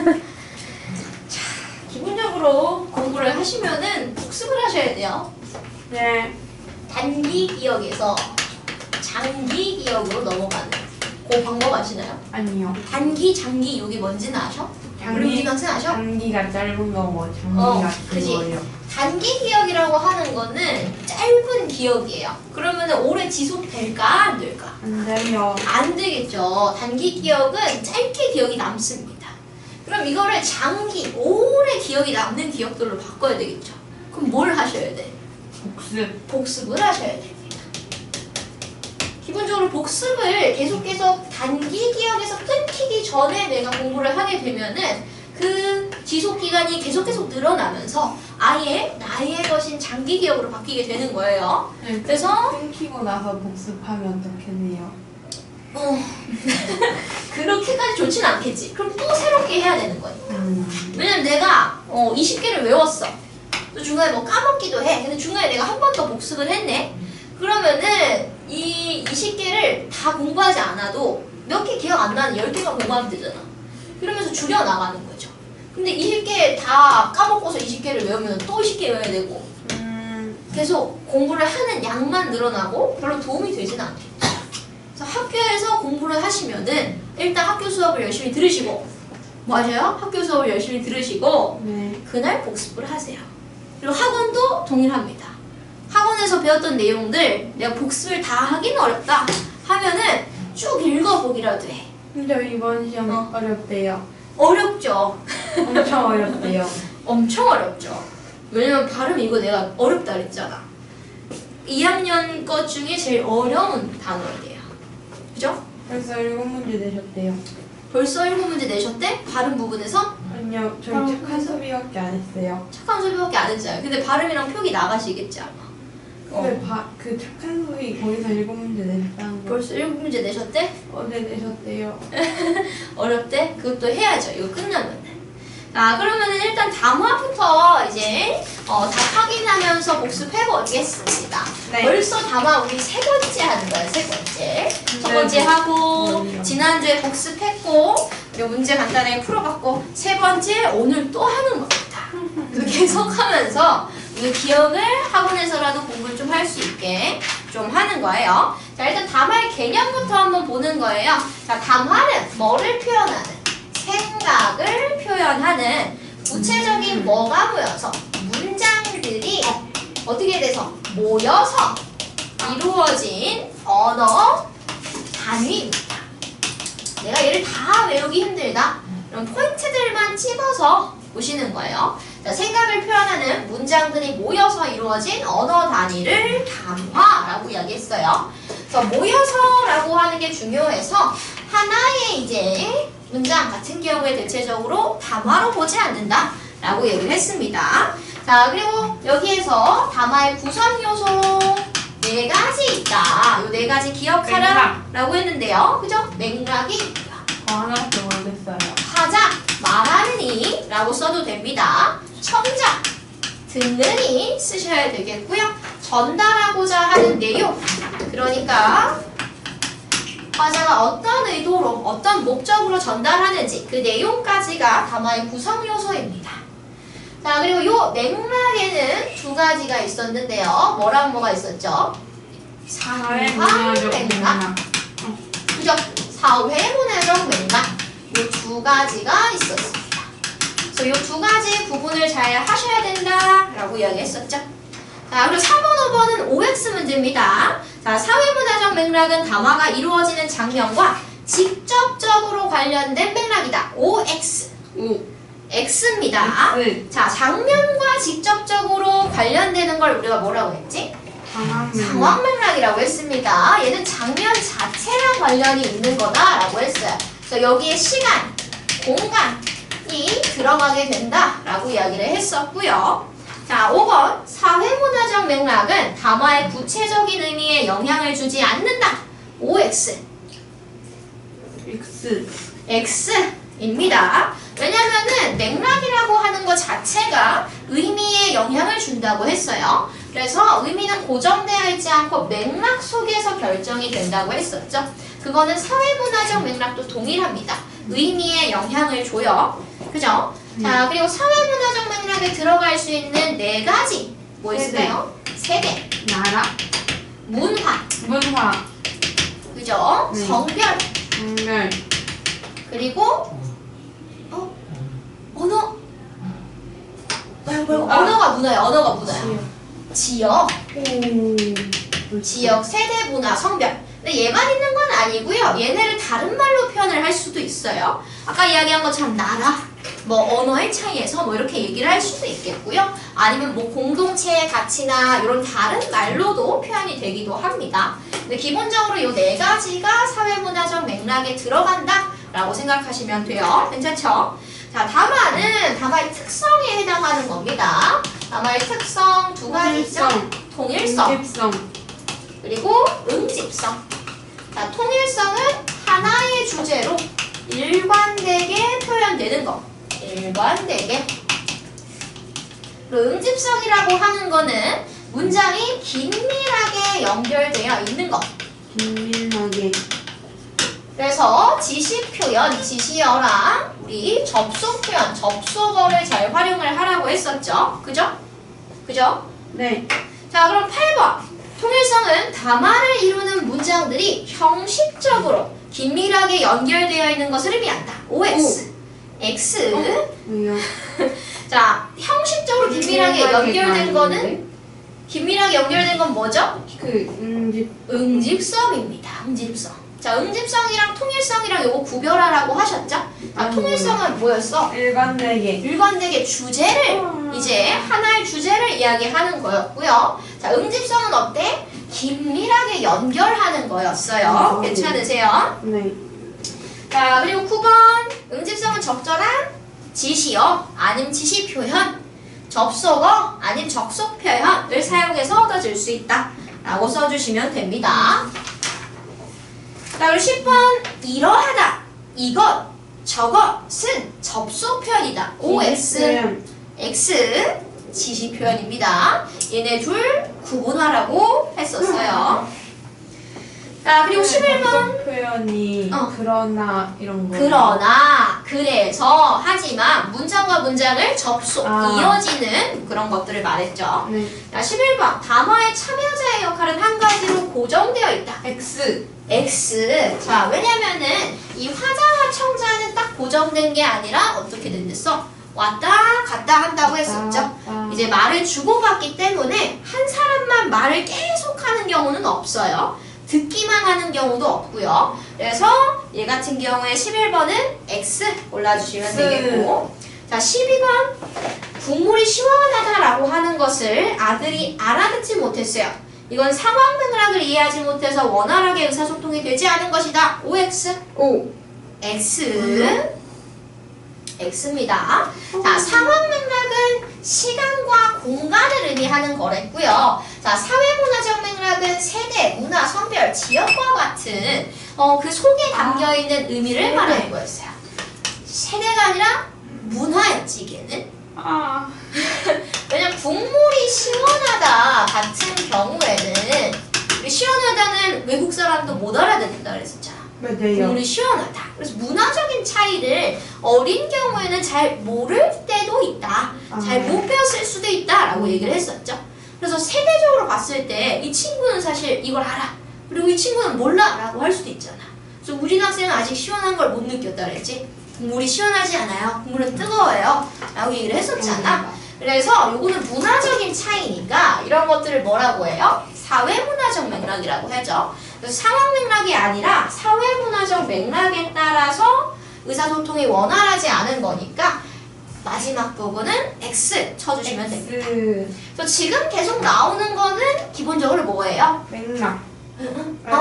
자, 기본적으로 공부를 하시면은 복습을 하셔야 돼요. 네. 단기 기억에서 장기 기억으로 넘어가는 그 방법 아시나요? 아니요. 단기, 장기 이게 뭔지는 아셔? 우리 고등학생 아셔? 단기가 짧은 거고 장기가 긴 그지. 거예요. 단기 기억이라고 하는 거는 짧은 기억이에요. 그러면 오래 지속될까 안 될까? 안 돼요. 안 되겠죠. 단기 기억은 짧게 기억이 남습니다. 그럼 이거를 장기, 오래 기억이 남는 기억들로 바꿔야 되겠죠. 그럼 뭘 하셔야 돼? 복습. 복습을 하셔야 됩니다. 기본적으로 복습을 계속해서 단기 기억에서 끊기기 전에 내가 공부를 하게 되면은 그 지속 기간이 계속 늘어나면서 아예 나의 것인 장기 기억으로 바뀌게 되는 거예요. 네, 그래서 끊기고 나서 복습하면 어떻게 돼요? 그렇게까지 좋진 않겠지. 그럼 또 새롭게 해야 되는 거니까. 왜냐면 내가 20개를 외웠어. 또 중간에 뭐 까먹기도 해. 근데 중간에 내가 한 번 더 복습을 했네. 그러면은 이 20개를 다 공부하지 않아도 몇 개 기억 안 나는 10개만 공부하면 되잖아. 그러면서 줄여나가는 거죠. 근데 20개 다 까먹고서 20개를 외우면 또 20개 외워야 되고 계속 공부를 하는 양만 늘어나고 별로 도움이 되지는 않겠죠. 그래서 학교에서 공부를 하시면은 일단 학교 수업을 열심히 들으시고 맞아요? 학교 수업을 열심히 들으시고 네. 그날 복습을 하세요. 그리고 학원도 동일합니다. 학원에서 배웠던 내용들 내가 복습을 다 하긴 어렵다 하면은 쭉 읽어보기라도 해. 근데 이번 시험 어렵대요. 어렵죠. 엄청 어렵대요. 엄청 어렵죠. 왜냐면 발음 이거 내가 어렵다 그랬잖아. 2학년 것 중에 제일 어려운 단어예요. 그죠? 벌써 7문제 내셨대요. 벌써 7문제 내셨대? 발음 부분에서? 아니요, 저희 착한 소비밖에 안 했어요. 착한 소리밖에 안 했잖아요. 근데 발음이랑 표기 나가시겠지 아마. 근데 그 착한 소비 거기서 7문제 내셨다는 거. 벌써 7문제 내셨대? 어제 내셨대요. 어렵대? 그것도 해야죠. 이거 끝나면. 자, 그러면은 일단 담화부터 이제 다 확인하면서 복습해보겠습니다. 네. 벌써 담화 우리 세 번째 하는 거예요. 세 번째. 첫 번째 하고 지난주에 복습했고 이 문제 간단하게 풀어봤고 세 번째 오늘 또 하는 겁니다. 그래서 계속하면서 이 기억을 학원에서라도 공부를 좀 할 수 있게 좀 하는 거예요. 자, 일단 담화의 개념부터 한번 보는 거예요. 자, 담화는 뭐를 표현하는? 생각을 표현하는 구체적인 뭐가 모여서 문장들이 어떻게 돼서 모여서 이루어진 언어 단위입니다. 내가 얘를 다 외우기 힘들다. 그럼 포인트들만 찝어서 보시는 거예요. 자, 생각을 표현하는 문장들이 모여서 이루어진 언어 단위를 담화라고 이야기했어요. 그래서 모여서라고 하는 게 중요해서 하나의 이제 문장 같은 경우에 대체적으로 담화로 보지 않는다 라고 얘기를 했습니다. 자, 그리고 여기에서 담화의 구성 요소 4가지 있다. 이 4가지 기억하라 라고 했는데요. 그죠? 맥락이 있고요. 하나밖에 모르겠어요. 하자, 말하는 이 라고 써도 됩니다. 청자, 듣는 이 쓰셔야 되겠고요. 전달하고자 하는 내용, 그러니까 화자가 어떤 의도로, 어떤 목적으로 전달하는지 그 내용까지가 담화의 구성 요소입니다. 자, 그리고 요 맥락에는 2가지가 있었는데요. 뭐랑 뭐가 있었죠? 상황 맥락. 그죠? 사회문화적 맥락. 요 2가지가 있었습니다. 그래서 요 2가지 구분을 잘 하셔야 된다라고 이야기했었죠. 자, 그리고 4번, 5번은 OX 문제입니다. 자, 사회문화적 맥락은 담화가 이루어지는 장면과 직접적으로 관련된 맥락이다. OX. X입니다. 자, 장면과 직접적으로 관련되는 걸 우리가 뭐라고 했지? 상황 맥락이라고 했습니다. 얘는 장면 자체랑 관련이 있는 거다라고 했어요. 그래서 여기에 시간, 공간이 들어가게 된다라고 이야기를 했었고요. 자, 5번 사회문화적 맥락은 담화의 구체적인 의미에 영향을 주지 않는다. OX. X입니다. 왜냐면은 맥락이라고 하는 것 자체가 의미에 영향을 준다고 했어요. 그래서 의미는 고정되어 있지 않고 맥락 속에서 결정이 된다고 했었죠. 그거는 사회문화적 맥락도 동일합니다. 의미에 영향을 줘요. 그죠? 자, 그리고 사회문화적 맥락에 들어갈 수 있는 네 가지. 뭐 있을까요? 세대. 나라. 문화. 문화. 그죠? 네. 성별. 정멸. 그리고 언어. 언어가 문화야. 언어가 문화야. 지역. 지역, 세대, 문화, 성별. 근데 얘만 있는 건 아니고요. 얘네를 다른 말로 표현을 할 수도 있어요. 아까 이야기한 것처럼 나라, 뭐 언어의 차이에서 뭐 이렇게 얘기를 할 수도 있겠고요. 아니면 뭐 공동체의 가치나 이런 다른 말로도 표현이 되기도 합니다. 근데 기본적으로 이 네 가지가 사회문화적 맥락에 들어간다라고 생각하시면 돼요. 괜찮죠? 자, 담화의 특성에 해당하는 겁니다. 담화의 특성 두 가지죠. 통일성. 응집성. 그리고 응집성. 자, 통일성은 하나의 주제로 일관되게 표현되는 거. 일관되게. 그리고 응집성이라고 하는 거는 문장이 긴밀하게 연결되어 있는 거. 긴밀하게. 그래서 지시 표현, 지시어랑 우리 접속 표현, 접속어를 잘 활용을 하라고 했었죠. 그죠? 그죠? 네. 자, 그럼 8번. 통일성은 담화를 이루는 문장들이 형식적으로 긴밀하게 연결되어 있는 것을 의미한다. OX. X. 왜요? 자, 형식적으로 긴밀하게 연결된 거는 긴밀하게 연결된 건 뭐죠? 응집성입니다. 응집성. 자, 응집성이랑 통일성이랑 요거 구별하라고 하셨죠? 자, 통일성은 뭐였어? 일관되게. 일관되게 주제를 이제 하나의 주제를 이야기하는 거였고요. 자, 응집성은 어때? 긴밀하게 연결하는 거였어요. 괜찮으세요? 네. 자, 그리고 9번 응집성은 적절한 지시어 아니면 지시 표현, 접속어 아니면 접속 표현을 사용해서 얻어질 수 있다 라고 써주시면 됩니다. 자, 그리고 10번 이러하다, 이것, 저것은 접속 표현이다. OX, X 지시 표현입니다. 얘네 둘 구분하라고 했었어요. 자, 그리고 11번 표현이 그러나 이런 거. 그러나, 그래서, 하지만 문장과 문장을 접속, 아. 이어지는 그런 것들을 말했죠. 네. 자, 11번 담화의 참여자의 역할은 한 가지로 고정되어 있다. X. X. 자, 왜냐면은 이 화자와 청자는 딱 고정된 게 아니라 어떻게 된댔어? 왔다 갔다 한다고 했었죠. 이제 말을 주고받기 때문에 한 사람만 말을 계속 하는 경우는 없어요. 듣기만 하는 경우도 없고요. 그래서 얘 같은 경우에 11번은 X 골라주시면 되겠고, 자, 12번 국물이 시원하다라고 하는 것을 아들이 알아듣지 못했어요. 이건 상황 맥락을 이해하지 못해서 원활하게 의사소통이 되지 않은 것이다. OX. O. X. X입니다. 자, 상황 맥락은 시간과 공간을 의미하는 거랬고요. 자, 사회문화적 맥락은 세대, 문화, 성별, 지역과 같은 그 속에 담겨있는 의미를 말하는 거였어요. 세대가 아니라 문화였지, 이게는. 왜냐면 국물이 시원하다 같은 경우에는 우리 시원하다는 외국 사람도 못 알아듣는다 그랬었잖아. 맞아요. 국물이 시원하다. 그래서 문화적인 차이를 어린 경우에는 잘 모를 때도 있다. 잘 못 배웠을 수도 있다라고 얘기를 했었죠. 그래서 세대적으로 봤을 때 이 친구는 사실 이걸 알아. 그리고 이 친구는 몰라 라고 할 수도 있잖아. 그래서 우리 학생은 아직 시원한 걸 못 느꼈다 그랬지. 국물이 시원하지 않아요. 국물은 뜨거워요. 라고 얘기를 했었잖아. 그래서 요거는 문화적인 차이니까 이런 것들을 뭐라고 해요? 사회문화적 맥락이라고 하죠. 그래서 상황 맥락이 아니라 사회문화적 맥락에 따라서 의사소통이 원활하지 않은 거니까 마지막 부분은 X 쳐주시면 됩니다. 그래서 지금 계속 나오는 거는 기본적으로 뭐예요? 맥락.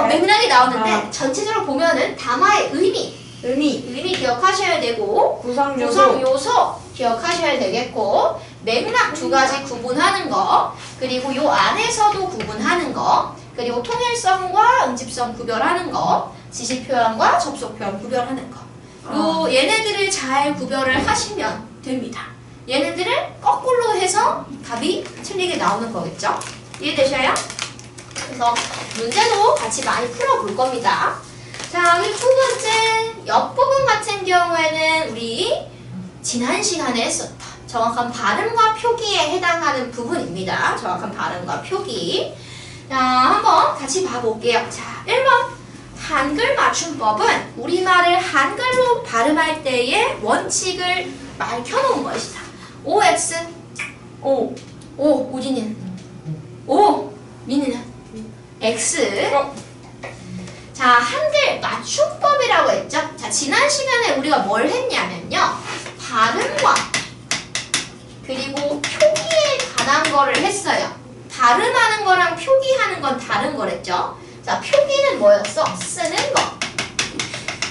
맥락이 나오는데 전체적으로 보면은 담화의 의미 기억하셔야 되고 구성 요소 기억하셔야 되겠고 맥락 두 가지 구분하는 거, 그리고 요 안에서도 구분하는 거, 그리고 통일성과 응집성 구별하는 거, 지시 표현과 접속 표현 구별하는 거. 요 얘네들을 잘 구별을 하시면 됩니다. 얘네들을 거꾸로 해서 답이 틀리게 나오는 거겠죠? 이해되셔요? 그래서 문제도 같이 많이 풀어볼 겁니다. 자, 그리고 두 번째 옆부분 같은 경우에는 우리 지난 시간에 했었다. 정확한 발음과 표기에 해당하는 부분입니다. 정확한 발음과 표기. 자, 한번 같이 봐볼게요. 자, 1번. 한글 맞춤법은 우리말을 한글로 발음할 때의 원칙을 밝혀놓은 것이다. OX. O. 우진이는. O. 민이는. X. 자, 한글 맞춤법이라고 했죠? 자, 지난 시간에 우리가 뭘 했냐면요. 발음과 그리고 표기에 관한 거를 했어요. 발음하는 거랑 표기하는 건 다른 거랬죠? 자, 표기는 뭐였어? 쓰는 거.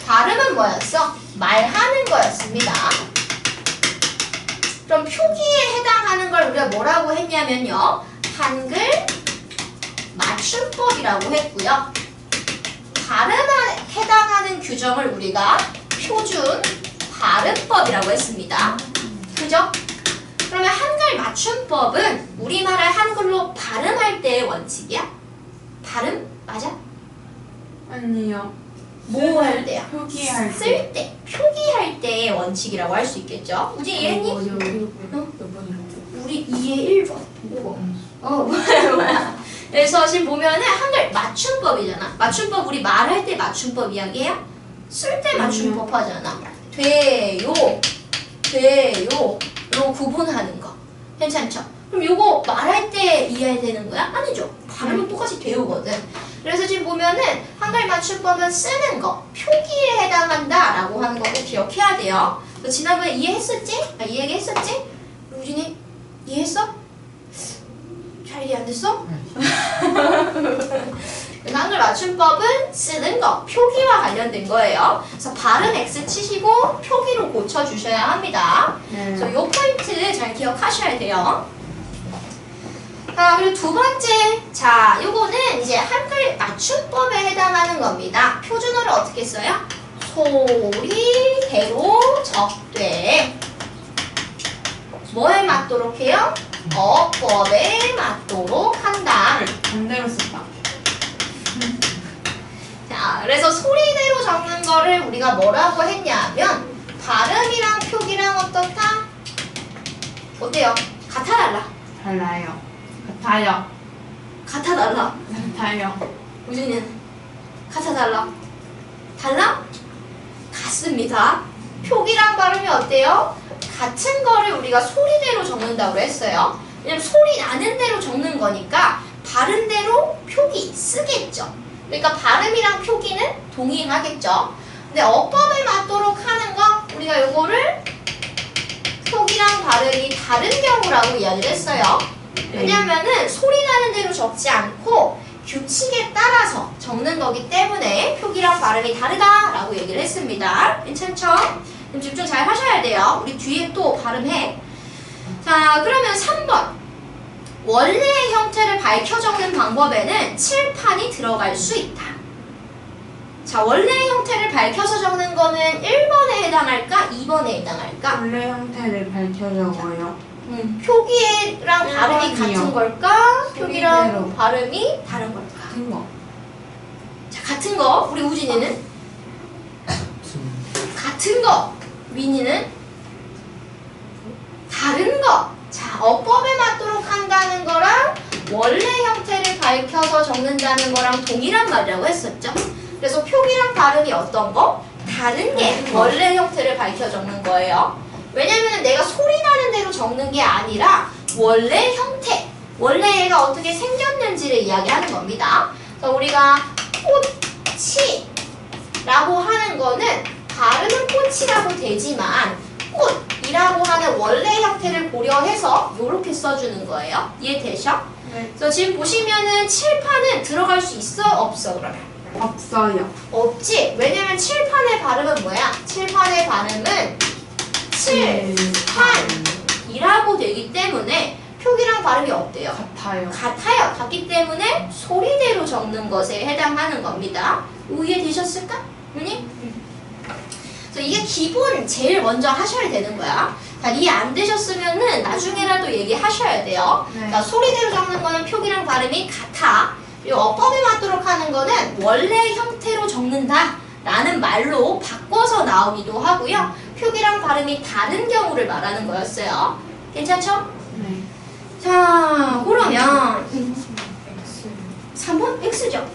발음은 뭐였어? 말하는 거였습니다. 그럼 표기에 해당하는 걸 우리가 뭐라고 했냐면요. 한글 맞춤법이라고 했고요. 발음에 해당하는 규정을 우리가 표준 발음법이라고 했습니다. 그죠? 그러면 한글 맞춤법은 우리말을 한글로 발음할 때의 원칙이야? 발음? 맞아? 아니요. 뭐 할 때야? 표기할 때. 쓸 때, 표기할 때의 원칙이라고 할 수 있겠죠? 우진 이해했니? 우리 2의 1번. 이거. 뭐야. 그래서 지금 보면은 한글 맞춤법이잖아. 맞춤법 우리 말할 때 맞춤법 이야기해요? 쓸 때 맞춤법 하잖아. 돼요, 로 구분하는 거. 괜찮죠? 그럼 요거 말할 때 이해되는 거야? 아니죠. 발음은 똑같이 돼요거든. 그래서 지금 보면은 한글 맞춤법은 쓰는 거, 표기에 해당한다 라고 하는 거 꼭 기억해야 돼요. 너 지난번에 이해했었지? 이 얘기 했었지? 우진이 이해했어? 잘 이해 안 됐어? 그래서 한글 맞춤법은 쓰는 거, 표기와 관련된 거예요. 그래서 발음 X 치시고 표기로 고쳐주셔야 합니다. 그래서 요 포인트 잘 기억하셔야 돼요. 그리고 두 번째, 자, 요거는 이제 한글 맞춤법에 해당하는 겁니다. 표준어를 어떻게 써요? 소리대로 적되 뭐에 맞도록 해요? 어법에 맞도록 한다. 반대로 썼다. 자, 그래서 소리대로 적는 거를 우리가 뭐라고 했냐면 발음이랑 표기랑 어떻다? 어때요? 같아 달라? 달라요. 같아요. 같아 달라? 같아요. 우진이는? 같아 달라? 달라? 같습니다. 표기랑 발음이 어때요? 같은 거를 우리가 소리대로 적는다고 했어요. 왜냐면 소리 나는 대로 적는 거니까 바른대로 표기 쓰겠죠. 그러니까 발음이랑 표기는 동일하겠죠. 근데 어법에 맞도록 하는 거 우리가 요거를 표기랑 발음이 다른 경우라고 이야기를 했어요. 왜냐면은 소리 나는 대로 적지 않고 규칙에 따라서 적는 거기 때문에 표기랑 발음이 다르다라고 얘기를 했습니다. 괜찮죠? 그럼 집중 잘 하셔야 돼요. 우리 뒤에 또 발음해. 자, 그러면 3번. 원래의 형태를 밝혀 적는 방법에는 칠판이 들어갈 수 있다. 자, 원래의 형태를 밝혀서 적는 거는 1번에 해당할까? 2번에 해당할까? 원래 형태를 밝혀 적어요. 표기랑 발음이 1번이요. 같은 걸까? 표기랑 소리대로. 발음이 다른 걸까? 같은 거. 자, 같은 거. 우리 우진이는? 같은 거. 민이는? 다른 거. 자, 어법에 맞도록 한다는 거랑 원래 형태를 밝혀서 적는다는 거랑 동일한 말이라고 했었죠. 그래서 표기랑 발음이 어떤 거? 다른 게 원래 형태를 밝혀 적는 거예요. 왜냐면 내가 소리 나는 대로 적는 게 아니라 원래 형태, 원래 얘가 어떻게 생겼는지를 이야기하는 겁니다. 그래서 우리가 꽃이라고 하는 거는 발음은 꽃이라고 되지만 꽃이라고 하는 원래 형태를 고려해서 이렇게 써주는 거예요. 이해되셔? 네. 그래서 지금 보시면은 칠판은 들어갈 수 있어? 없어? 그러면? 없어요. 없지? 왜냐면 칠판의 발음은 뭐야? 칠판의 발음은 칠판이라고 되기 때문에 표기랑 발음이 어때요? 같아요. 같아요. 같기 때문에 소리대로 적는 것에 해당하는 겁니다. 이해되셨을까? 언니? 그래서 이게 기본 제일 먼저 하셔야 되는 거야. 자, 이해 안 되셨으면은 나중에라도 얘기하셔야 돼요. 네. 그러니까 소리대로 적는 거는 표기랑 발음이 같아. 그리고 어법에 맞도록 하는 거는 원래 형태로 적는다 라는 말로 바꿔서 나오기도 하고요. 표기랑 발음이 다른 경우를 말하는 거였어요. 괜찮죠? 네. 자, 그러면 X. 3번 X죠?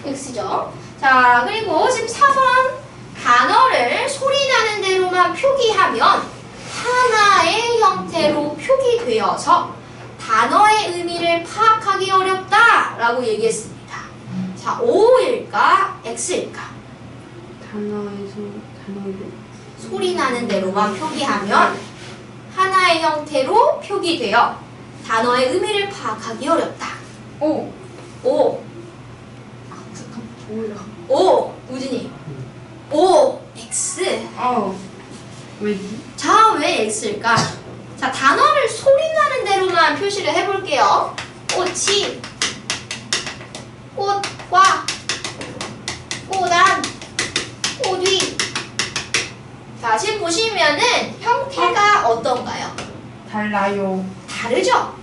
X죠? 자, 그리고 지금 4번 단어를 소리 나는 대로만 표기하면 하나의 형태로 표기되어서 단어의 의미를 파악하기 어렵다라고 얘기했습니다. 자, O일까? X일까? 단어를 소리 나는 대로만 표기하면 하나의 형태로 표기되어 단어의 의미를 파악하기 어렵다. 오. O, 잠깐 뭐야? O, 우진이. O, X. 왜지? 자, 왜 X일까? 자, 단어를 소리 나는 대로만 표시를 해볼게요. 꽃이, 꽃과, 꽃안, 꽃위. 자, 지금 보시면은 형태가 어떤가요? 달라요. 다르죠?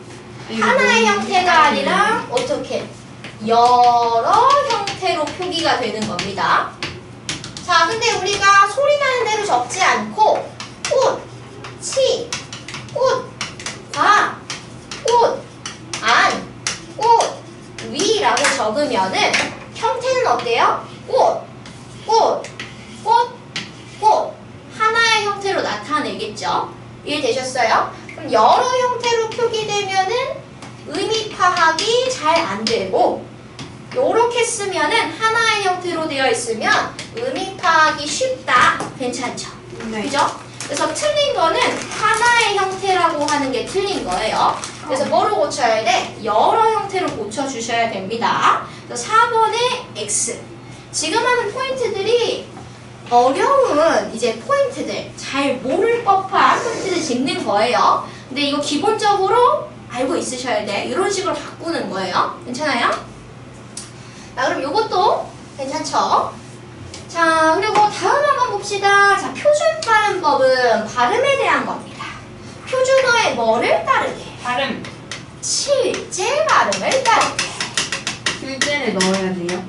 이거 하나의 너무 형태가 아니라 어떻게? 여러 형태로 표기가 되는 겁니다. 자, 근데 우리가 소리 나는 대로 적지 않고 꽃, 치, 꽃, 과, 꽃, 안, 꽃, 위라고 적으면은 형태는 어때요? 꽃, 꽃, 꽃, 꽃. 하나의 형태로 나타내겠죠? 이해되셨어요? 그럼 여러 형태로 표기되면은 의미 파악이 잘 안 되고 요렇게 쓰면은 하나의 형태로 되어 있으면 의미 파악이 쉽다. 괜찮죠? 네. 그죠? 그래서 틀린 거는 하나의 형태라고 하는 게 틀린 거예요. 그래서 뭐로 고쳐야 돼? 여러 형태로 고쳐주셔야 됩니다. 그래서 4번의 X. 지금 하는 포인트들이 어려운 이제 포인트들, 잘 모를 법한 포인트를 짚는 거예요. 근데 이거 기본적으로 알고 있으셔야 돼. 이런 식으로 바꾸는 거예요. 괜찮아요? 자, 그럼 이것도 괜찮죠? 자, 그리고 다음 한번 봅시다. 자, 표준 발음법은 발음에 대한 겁니다. 표준어의 뭐를 따르게? 발음. 실제 발음을 따르게. 실제를 넣어야 돼요?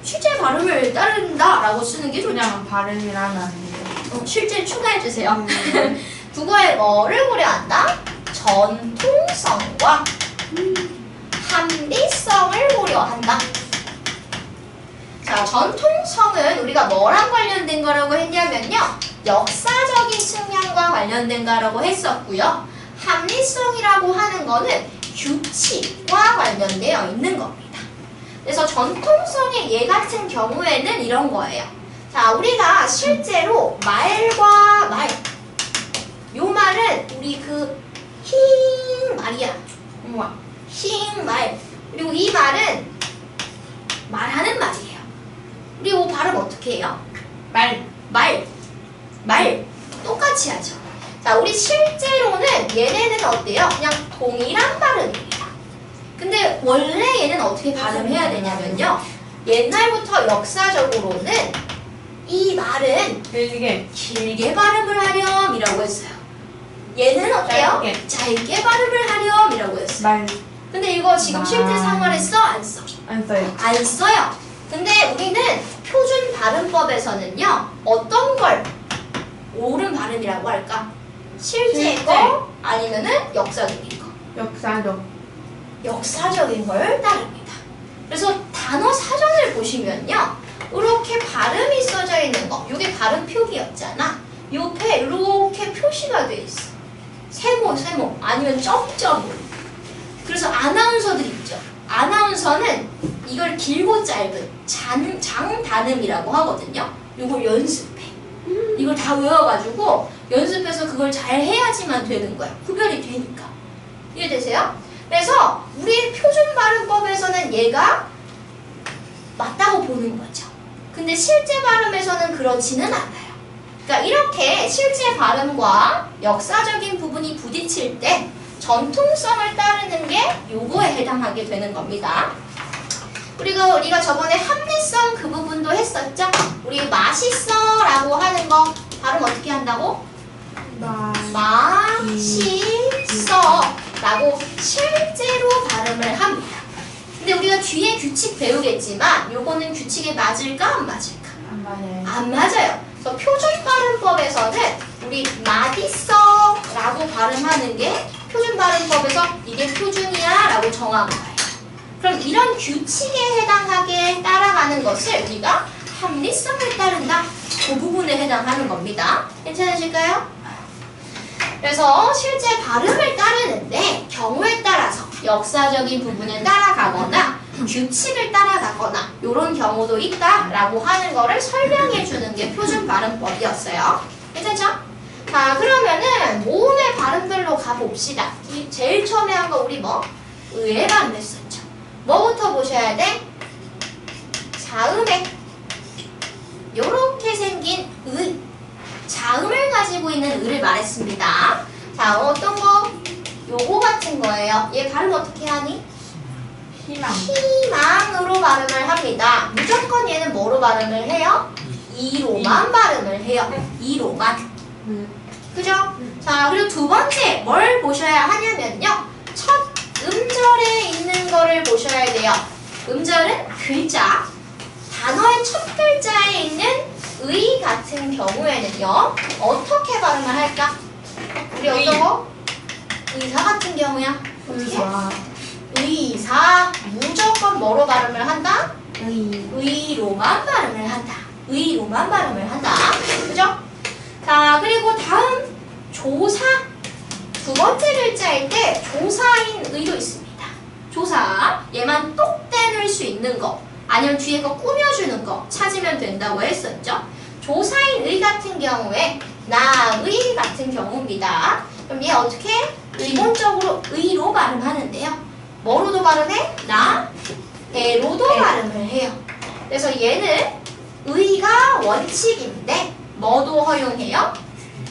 실제 발음을 따른다라고 쓰는 게 좋죠. 그냥 발음이라면 안 돼요. 실제 추가해주세요. 국어의 뭐를 고려한다? 전통성과 합리성을 고려한다. 자, 전통성은 우리가 뭐랑 관련된 거라고 했냐면요. 역사적인 측면과 관련된 거라고 했었고요. 합리성이라고 하는 거는 규칙과 관련되어 있는 겁니다. 그래서 전통성의 예 같은 경우에는 이런 거예요. 자, 우리가 실제로 말과 말, 요 말은 우리 그 힝 말이야. 우와. 힝 말. 그리고 이 말은 말하는 말이에요. 그리고 발음 어떻게 해요? 말. 말. 똑같이 하죠. 자, 우리 실제로는 얘네는 어때요? 그냥 동일한 발음입니다. 근데 원래 얘는 어떻게 발음해야 되냐면요. 옛날부터 역사적으로는 이 말은 길게 발음을 하렴이라고 했어요. 얘는 어때요? 짧게 발음을 하렴이라고 했어요. 말. 근데 이거 지금 실제 생활에 써? 안 써? 안 써요. 안 써요. 근데 우리는 표준 발음법에서는요. 어떤 걸 옳은 발음이라고 할까? 실제 거 아니면은 역사적인 거. 역사적인 걸 따릅니다. 그래서 단어 사전을 보시면요. 이렇게 발음이 써져 있는 거. 이게 발음 표기였잖아. 옆에 이렇게 표시가 돼 있어. 세모 아니면 점점으로. 그래서 아나운서들 있죠. 아나운서는 이걸 길고 짧은 장단음이라고 하거든요. 이걸 연습해. 이걸 다 외워가지고 연습해서 그걸 잘 해야지만 되는 거야. 구별이 되니까. 이해되세요? 그래서 우리 표준 발음법에서는 얘가 맞다고 보는 거죠. 근데 실제 발음에서는 그렇지는 않아요. 그러니까 이렇게 실제 발음과 역사적인 부분이 부딪힐 때 전통성을 따르는 게 요거에 해당하게 되는 겁니다. 그리고 우리가 저번에 합리성 그 부분도 했었죠? 우리 맛있어라고 하는 거 발음 어떻게 한다고? 맛있어라고 실제로 발음을 합니다. 근데 우리가 뒤에 규칙 배우겠지만 요거는 규칙에 맞을까 안 맞을까? 안 맞아요. 안 맞아요. 그래서 표준 발음법에서는 우리 맛있어 라고 발음하는 게 표준 발음법에서 이게 표준이야 라고 정한 거예요. 그럼 이런 규칙에 해당하게 따라가는 것을 우리가 합리성을 따른다. 그 부분에 해당하는 겁니다. 괜찮으실까요? 그래서 실제 발음을 따르는데 경우에 따라서 역사적인 부분을 따라가거나 규칙을 따라가거나 이런 경우도 있다라고 하는 거를 설명해 주는 게 표준 발음법이었어요. 괜찮죠? 자, 그러면은 모음의 발음들로 가봅시다. 제일 처음에 한 거 우리 뭐? 의의 발음 했었죠. 뭐부터 보셔야 돼? 자음에 요렇게 생긴 의, 자음을 가지고 있는 의를 말했습니다. 자, 어떤 거? 요거 같은 거예요. 얘 발음 어떻게 하니? 희망으로 발음을 합니다. 무조건 얘는 뭐로 발음을 해요? 이로만 발음을 해요. 이로만. 그죠? 자, 그리고 두 번째 뭘 보셔야 하냐면요. 첫 음절에 있는 거를 보셔야 돼요. 음절은 글자. 단어의 첫 글자에 있는 의 같은 경우에는요. 어떻게 발음을 할까? 우리 어떤 거? 의사 같은 경우야. 의사. 의사. 무조건 뭐로 발음을 한다? 의. 의로만 발음을 한다. 의로만 발음을 한다. 그죠? 자, 그리고 다음 조사. 두 번째 글자일 때 조사인 의도 있습니다. 조사. 얘만 똑 떼놓을 수 있는 거. 아니면 뒤에 거 꾸며주는 거 찾으면 된다고 했었죠. 조사인 의 같은 경우에 나의 같은 경우입니다. 그럼 얘 어떻게? 기본적으로 의로 발음하는데요. 뭐로도 발음해? 나, 에로도 발음을 해요. 그래서 얘는 의가 원칙인데 뭐도 허용해요?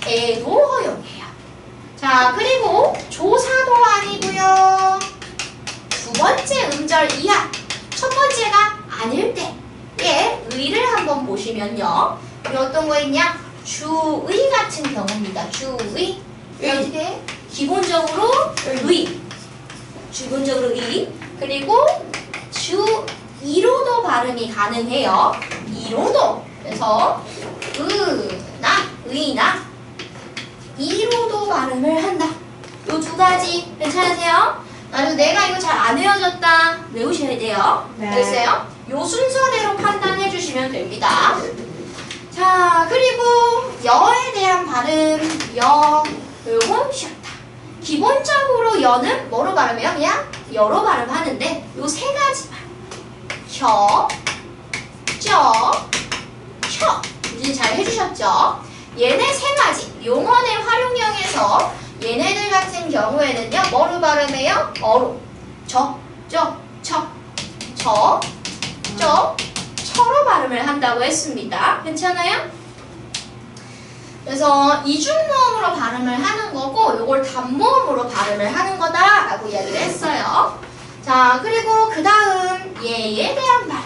에도 허용해요. 자, 그리고 조사도 아니고요. 두 번째 음절 이하. 첫 번째가 아닐 때, 얘 의를 한번 보시면요. 여기 어떤 거 있냐? 주의 같은 경우입니다. 주의. 어떻게? 기본적으로 의. 기본적으로 의. 그리고 주 이로도 발음이 가능해요. 이로도. 그래서 의나 의나 이로도 발음을 한다. 요 두 가지 괜찮으세요? 그리고 내가 이거 잘 안 외워졌다. 외우셔야 돼요. 네. 알겠어요? 요 순서대로 판단해 주시면 됩니다. 자, 그리고 여에 대한 발음. 여, 요건 쉬었다. 기본적으로 여는 뭐로 발음해요? 그냥 여로 발음하는데 요 세 가지만. 혀, 쪄, 혀. 이제 잘 해주셨죠? 얘네 세 가지. 용언의 활용형에서 얘네들 같은 경우에는요, 뭐로 발음해요? 어로. 저, 처, 처로 발음을 한다고 했습니다. 괜찮아요? 그래서 이중모음으로 발음을 하는 거고, 요걸 단모음으로 발음을 하는 거다라고 이야기를 했어요. 자, 그리고 그 다음 얘에 대한 발음.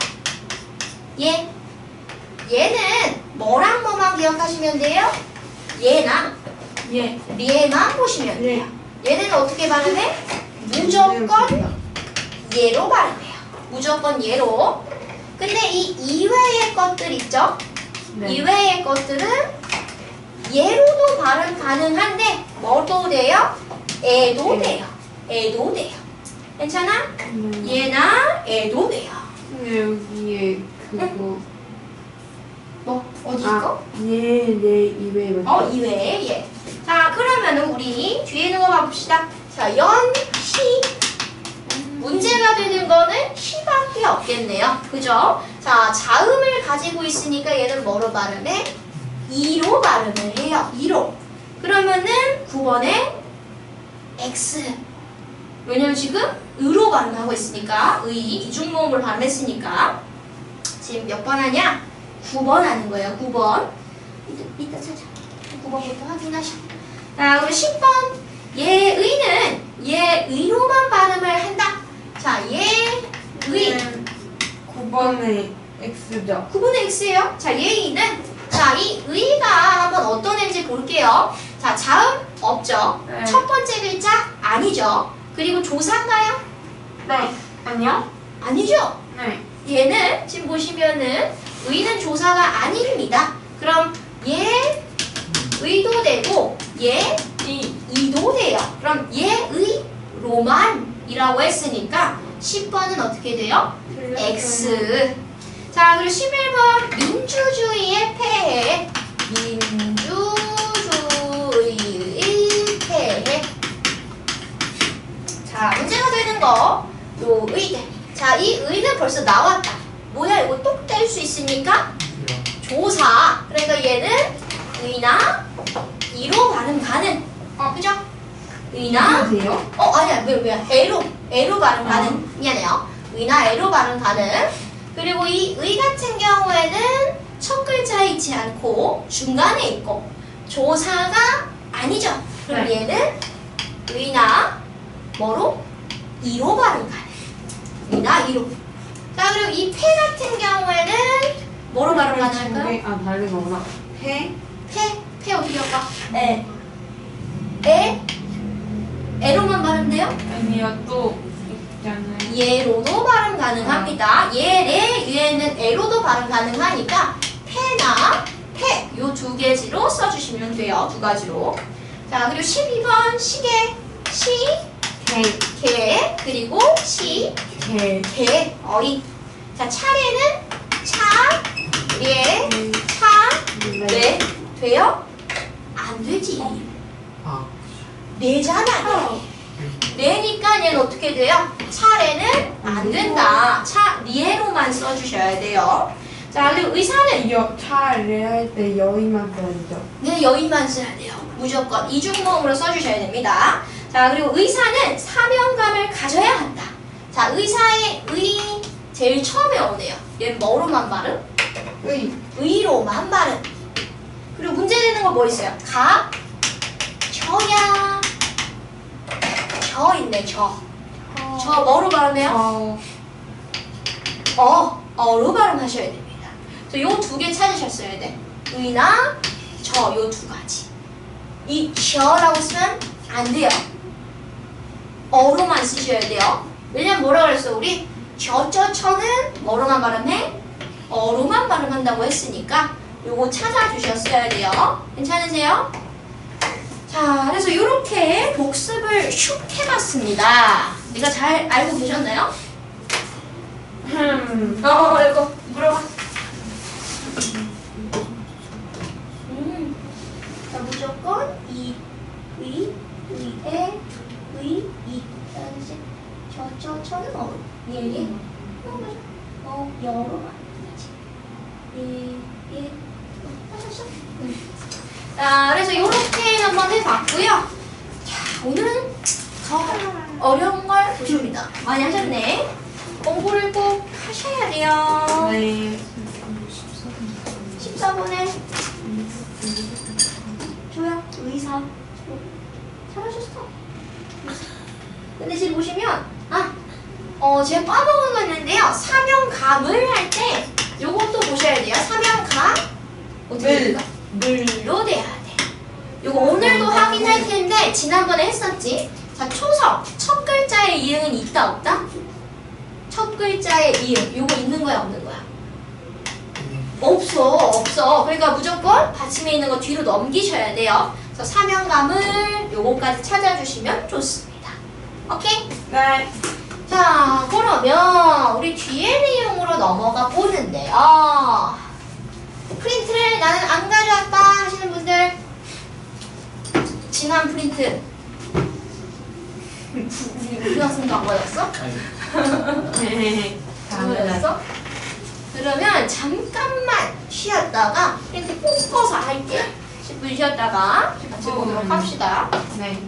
얘는 뭐랑 뭐만 기억하시면 돼요? 얘랑 얘만 보시면 돼요. 얘는 어떻게 발음해? 무조건 얘로 발음해요. 무조건 얘로. 근데 이 이외의 것들 있죠? 네. 이외의 것들은 얘로도 발음 가능한데 뭐도 돼요? 애도 돼요. 애도 돼요. 괜찮아? 얘나 애도 돼요. 근데 여기에 그거 뭐 어디 거? 얘네 이외에 이외에 예. 자, 그러면은 우리 뒤에 있는 거 봐봅시다. 자, 연, 시. 문제가 되는 거는 시밖에 없겠네요. 그죠? 자, 자음을 가지고 있으니까 얘는 뭐로 발음해? 이로 발음을 해요. 이로. 그러면은 9번에 X. 왜냐면 지금 의로 발음하고 있으니까 의, 이중모음을 발음했으니까 지금 몇 번 하냐? 9번 하는 거예요. 9번. 이따 찾아. 9번부터 확인하셔. 자, 그리고 10번. 얘의는 얘의로만 발음을 한다. 자, 얘의 9번에 X죠. 9분의 X예요. 자, 얘의는 자, 이 의가 한번 어떤 애인지 볼게요. 자, 자음 없죠. 네. 첫 번째 글자 아니죠. 그리고 조사인가요? 네. 아니요? 아니죠. 네. 얘는 지금 보시면은 의는 조사가 아닙니다. 그럼 얘 의도 되고 얘 이도 돼요. 그럼 얘의 로만이라고 했으니까 10번은 어떻게 돼요? X. 자, 그리고 11번 민주주의의 폐해. 민주주의의 폐해. 자, 문제가 되는 거, 요 의. 자, 이 의는 벌써 나왔다. 뭐야, 이거 똑 뗄 수 있으니까 조사. 그러니까 얘는 의나 이로 발음 가능. 그죠? 의나 돼요? 아니야, 왜 애로 발음 가능. 미안해요. 의나 애로 발음 가능. 그리고 이 의 같은 경우에는 첫 글자에 있지 않고 중간에 있고 조사가 아니죠. 그럼 네. 얘는 의나 뭐로? 이로 발음 가능. 의나 이로. 자, 그리고 이 폐 같은 경우에는 뭐로 발음 가능할까요? 다른 거구나. 폐 폐 어떻게 할까? 애로만 발음돼요? 아니요, 또 있잖아요. 예로도 발음 가능합니다. 예레, 얘는 애로도 발음 가능하니까 페나 페, 요 두 개지로 써주시면 돼요. 두 가지로. 자, 그리고 12번 시계, 개, 그리고 개, 어이. 자, 차례는 차, 례, 차, 례. 돼요? 안 되지. 네잖아. 네니까 얘는 어떻게 돼요? 차례는 안 된다. 리에로만 써주셔야 돼요. 자, 그리고 의사는 차례 할 때 여의만 써야죠. 네, 여의만 써야 돼요. 무조건 이중모음으로 써주셔야 됩니다. 자, 그리고 의사는 사명감을 가져야 한다. 자, 의사의 의 제일 처음에 오네요. 얘는 뭐로만 발음? 의로만 발음. 그리고 문제 되는 거 뭐 있어요? 저야. 저 있네, 저. 저 뭐로 발음해요? 어로 발음하셔야 됩니다. 요 두 개 찾으셨어야 돼. 의나 저 요 두 가지. 이 저라고 쓰면 안 돼요. 어로만 쓰셔야 돼요. 왜냐면 뭐라 그랬어 우리? 저는 뭐로만 발음해? 어로만 발음한다고 했으니까 요거 찾아주셨어야 돼요. 괜찮으세요? 자, 그래서 이렇게 복습을 슉 해봤습니다. 네가 잘 알고 계셨나요? 이거 물어봐. 자, 무조건 의에, 저는 얘, 여로 말이지. 하셨어? 자, 그래서 이렇게 한번 해봤고요. 자, 오늘은 더 어려운 걸 보십니다. 많이 하셨네. 공부를 꼭 하셔야 돼요. 네. 14번에 조야, 의사. 잘하셨어. 근데 지금 보시면 제가 까먹은 거 있는데요. 사명감을 할 때 요것도 보셔야 돼요. 사명감 어떻게 될까? 물로 돼야 돼. 요거 오늘도 확인할 텐데 지난번에 했었지. 자, 초성 첫 글자의 이응은 있다 없다? 첫 글자의 이응 요거 있는 거야 없는 거야? 없어. 그러니까 무조건 받침에 있는 거 뒤로 넘기셔야 돼요. 그래서 사명감을 요거까지 찾아주시면 좋습니다. 오케이? 네. 자, 그러면 우리 뒤에 내용으로 넘어가 보는데요. 프린트를 나는 안 가져왔다 하시는 분들, 진한 프린트 우리 학생도 안 가져왔어? 안 가져왔어? 그러면 잠깐만 쉬었다가 프린트 뽑아서 할게. 10분 쉬었다가 같이 보도록 합시다. 네.